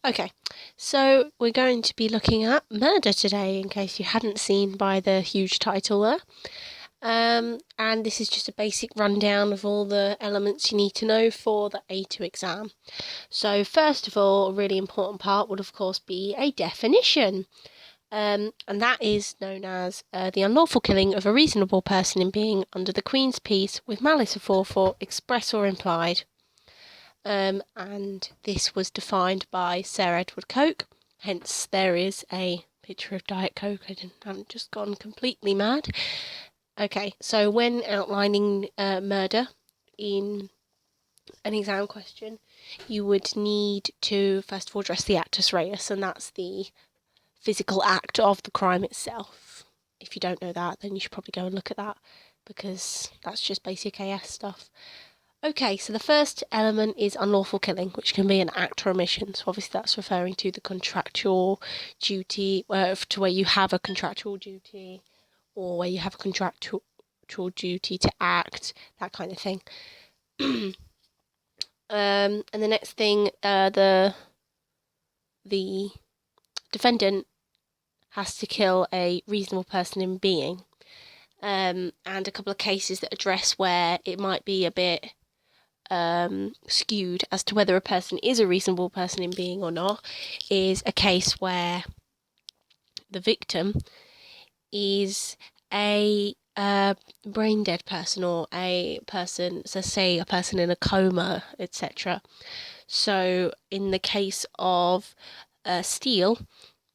Okay, so we're going to be looking at murder today, in case you hadn't seen by the huge title there. And this is just a basic rundown of all the elements you need to know for the A2 exam. So first of all, a really important part would of course be a definition. And that is known as the unlawful killing of a reasonable person in being under the Queen's peace with malice aforethought, express or implied. And this was defined by Sir Edward Coke. Hence, there is a picture of Diet Coke. I haven't just gone completely mad. Okay, so when outlining murder in an exam question, you would need to first of all address the actus reus, and that's the physical act of the crime itself. If you don't know that, then you should probably go and look at that, because that's just basic AS stuff. Okay, so the first element is unlawful killing, which can be an act or omission. So obviously that's referring to the contractual duty, to where you have a contractual duty, or where you have a contractual duty to act, that kind of thing. And the next thing, the defendant has to kill a reasonable person in being. And a couple of cases that address where it might be a bit skewed as to whether a person is a reasonable person in being or not is a case where the victim is a brain dead person, or a person, so say a person in a coma, etc. So in the case of steel,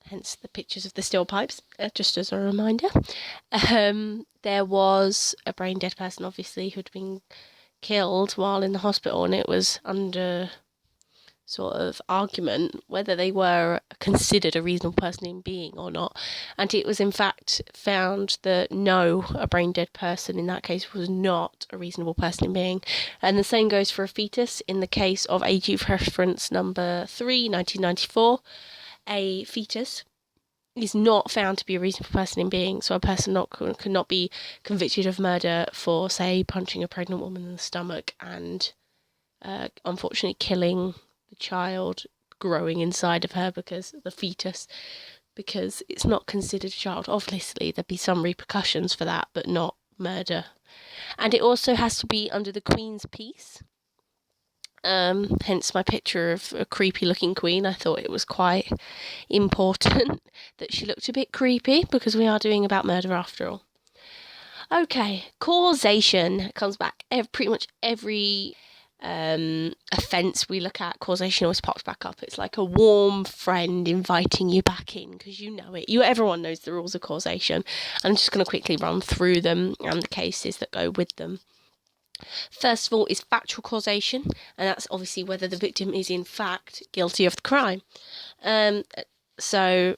hence the pictures of the steel pipes, just as a reminder, there was a brain dead person obviously who'd been killed while in the hospital, and it was under sort of argument whether they were considered a reasonable person in being or not. And it was in fact found that no, a brain dead person in that case was not a reasonable person in being. And the same goes for a fetus. In the case of AQ reference number 3, 1994, a fetus is not found to be a reasonable person in being, so a person could not be convicted of murder for, say, punching a pregnant woman in the stomach and unfortunately killing the child growing inside of her, because the fetus, because it's not considered a child. Obviously there'd be some repercussions for that, but not murder. And it also has to be under the Queen's peace. Hence my picture of a creepy looking queen. I thought it was quite important that she looked a bit creepy, because we are doing about murder after all. Okay, causation comes back pretty much every offence we look at. Causation always pops back up. It's like a warm friend inviting you back in, because you know it. Everyone knows the rules of causation. I'm just going to quickly run through them and the cases that go with them. First of all is factual causation, and that's obviously whether the victim is in fact guilty of the crime. So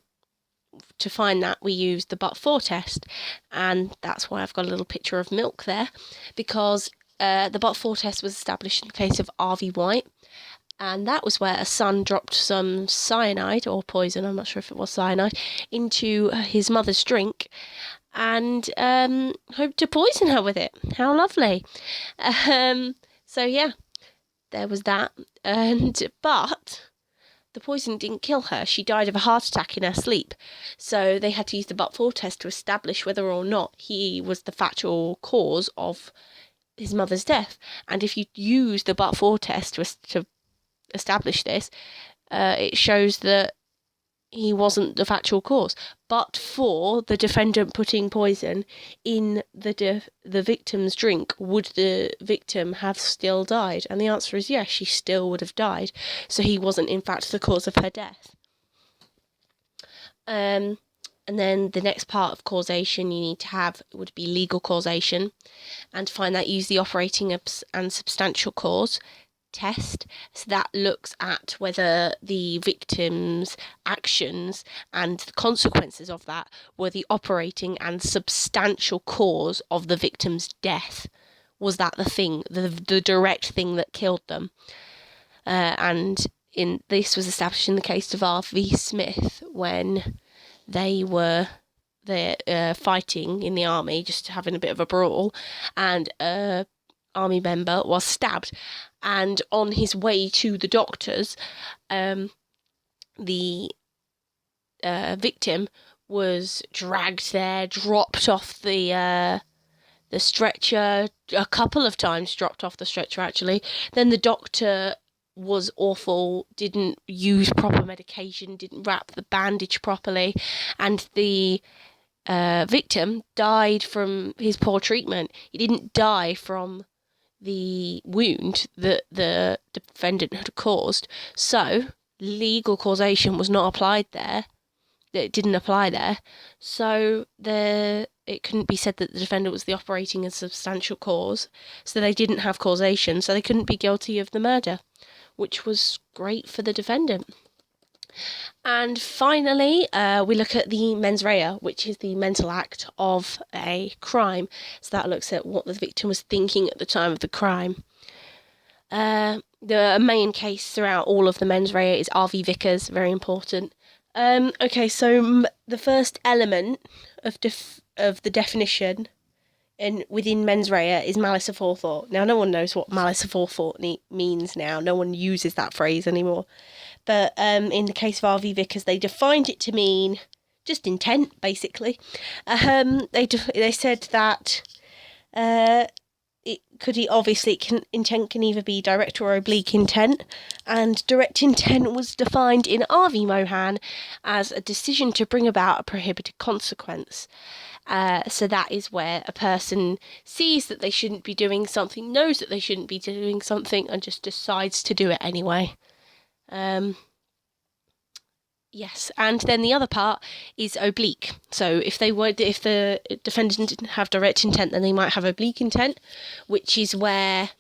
to find that, we use the but-for test, and that's why I've got a little picture of milk there, because the but-for test was established in the case of R.V. White, and that was where a son dropped some cyanide or poison, I'm not sure if it was cyanide, into his mother's drink, and hoped to poison her with it. How lovely. So yeah, there was that. But the poison didn't kill her. She died of a heart attack in her sleep. So they had to use the but-for test to establish whether or not he was the factual cause of his mother's death. And if you use the but-for test to establish this, it shows that he wasn't the factual cause. But for the defendant putting poison in the victim's drink, would the victim have still died? And the answer is yes, she still would have died. So he wasn't in fact the cause of her death. And then the next part of causation you need to have would be legal causation. And to find that, use the operating and substantial cause test. So that looks at whether the victim's actions and the consequences of that were the operating and substantial cause of the victim's death. Was that the thing, the direct thing that killed them? And this was established in the case of R.V. Smith, when they were fighting in the army, just having a bit of a brawl, and army member was stabbed, and on his way to the doctors, the victim was dragged there, dropped off the stretcher a couple of times, dropped off the stretcher actually. Then the doctor was awful, didn't use proper medication, didn't wrap the bandage properly, and the victim died from his poor treatment. He didn't die from the wound that the defendant had caused. So legal causation was not applied there. It didn't apply there. So it couldn't be said that the defendant was the operating and substantial cause. So they didn't have causation. So they couldn't be guilty of the murder, which was great for the defendant. And finally, we look at the mens rea, which is the mental act of a crime. So that looks at what the victim was thinking at the time of the crime. The main case throughout all of the mens rea is R.V. Vickers, very important. Okay, so the first element of the definition within mens rea is malice aforethought. Now, no one knows what malice aforethought means now. No one uses that phrase anymore. But in the case of R.V. Vickers, they defined it to mean just intent, basically. They said that intent can either be direct or oblique intent, and direct intent was defined in R.V. Mohan as a decision to bring about a prohibited consequence. So that is where a person sees that they shouldn't be doing something, knows that they shouldn't be doing something, and just decides to do it anyway. Yes, and then the other part is oblique. So if the defendant didn't have direct intent, then they might have oblique intent, which is where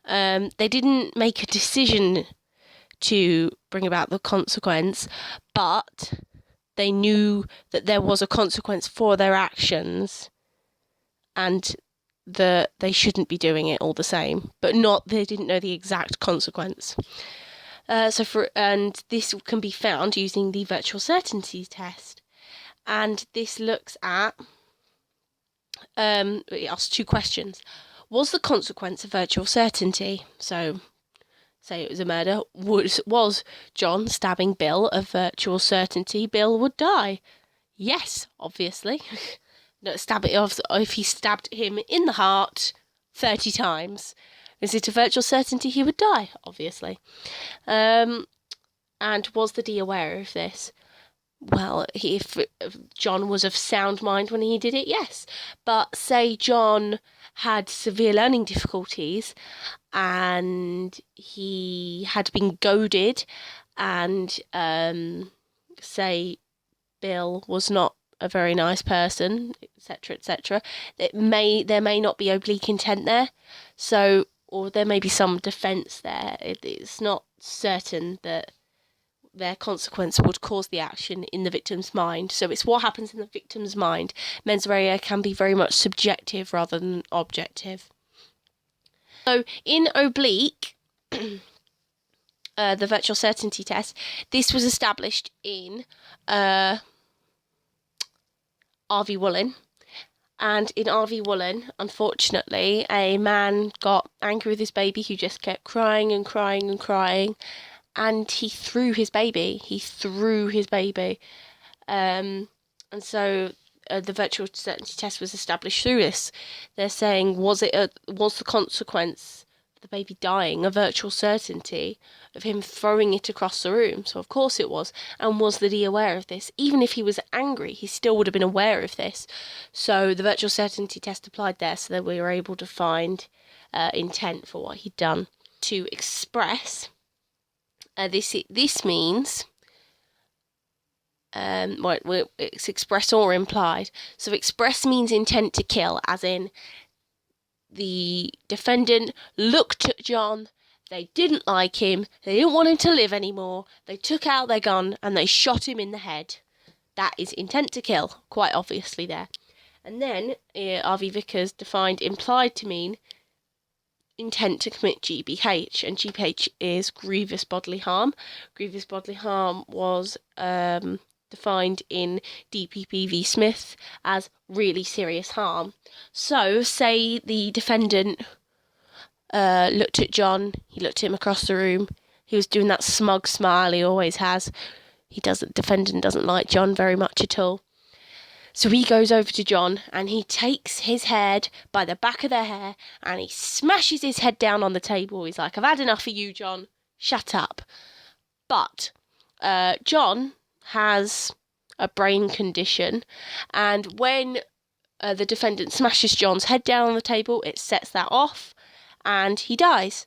they didn't make a decision to bring about the consequence, but they knew that there was a consequence for their actions, and that they shouldn't be doing it all the same, but they didn't know the exact consequence. And this can be found using the virtual certainty test, and this looks at it asks two questions. Was the consequence a virtual certainty? So, say it was a murder. Was John stabbing Bill a virtual certainty? Bill would die. Yes, obviously. No, if he stabbed him in the heart 30 times. Is it a virtual certainty he would die? Obviously. And was the D aware of this? Well, if John was of sound mind when he did it, yes. But say John had severe learning difficulties and he had been goaded, and say Bill was not a very nice person, etc., etc., there may not be oblique intent there. So, or there may be some defence there. It's not certain that their consequence would cause the action in the victim's mind. So it's what happens in the victim's mind. Mens rea can be very much subjective rather than objective. So in oblique, the virtual certainty test, this was established in R.V. Woolen. And in R.V. Woolen, unfortunately, a man got angry with his baby who just kept crying and crying and crying, and he threw his baby. And so the virtual certainty test was established through this. They're saying, was the consequence of the baby dying a virtual certainty of him throwing it across the room? So of course it was. And was the D aware of this? Even if he was angry, he still would have been aware of this. So the virtual certainty test applied there, so that we were able to find intent for what he'd done. To express, this means it's express or implied. So express means intent to kill, as in the defendant looked at John, they didn't like him, they didn't want him to live anymore, they took out their gun and they shot him in the head. That is intent to kill, quite obviously there. And then R.V. Vickers defined implied to mean intent to commit GBH, and GBH is grievous bodily harm. Grievous bodily harm was defined in DPP v. Smith as really serious harm. So, say the defendant looked at John, he looked at him across the room, He was doing that smug smile he always has. Defendant doesn't like John very much at all. So he goes over to John and he takes his head by the back of the hair and he smashes his head down on the table. He's like, I've had enough of you, John. Shut up. But John has a brain condition, and when the defendant smashes John's head down on the table, it sets that off and he dies.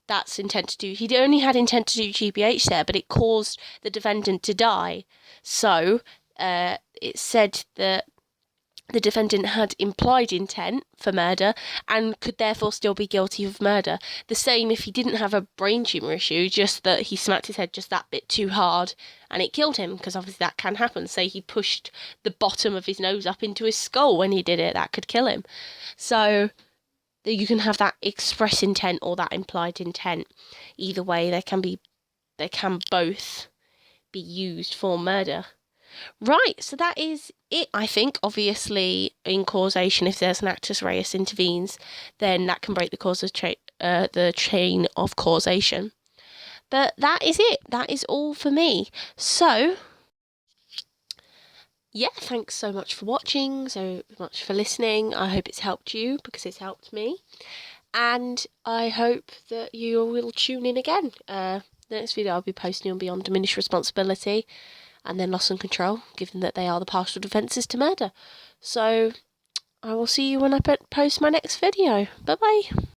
That's intent to do. He only had intent to do GBH there, but it caused the defendant to die. So it said that the defendant had implied intent for murder and could therefore still be guilty of murder. The same if he didn't have a brain tumour issue, just that he smacked his head just that bit too hard and it killed him, because obviously that can happen. Say he pushed the bottom of his nose up into his skull when he did it, that could kill him. So you can have that express intent or that implied intent. Either way, they can both be used for murder. Right, so that is it, I think. Obviously, in causation, if there's an actus reus intervenes, then that can break the chain of causation. But that is it. That is all for me. So, yeah, thanks so much for watching, so much for listening. I hope it's helped you, because it's helped me. And I hope that you will tune in again. The next video I'll be posting will be on diminished responsibility and then loss and control, given that they are the partial defences to murder. So I will see you when I post my next video. Bye bye.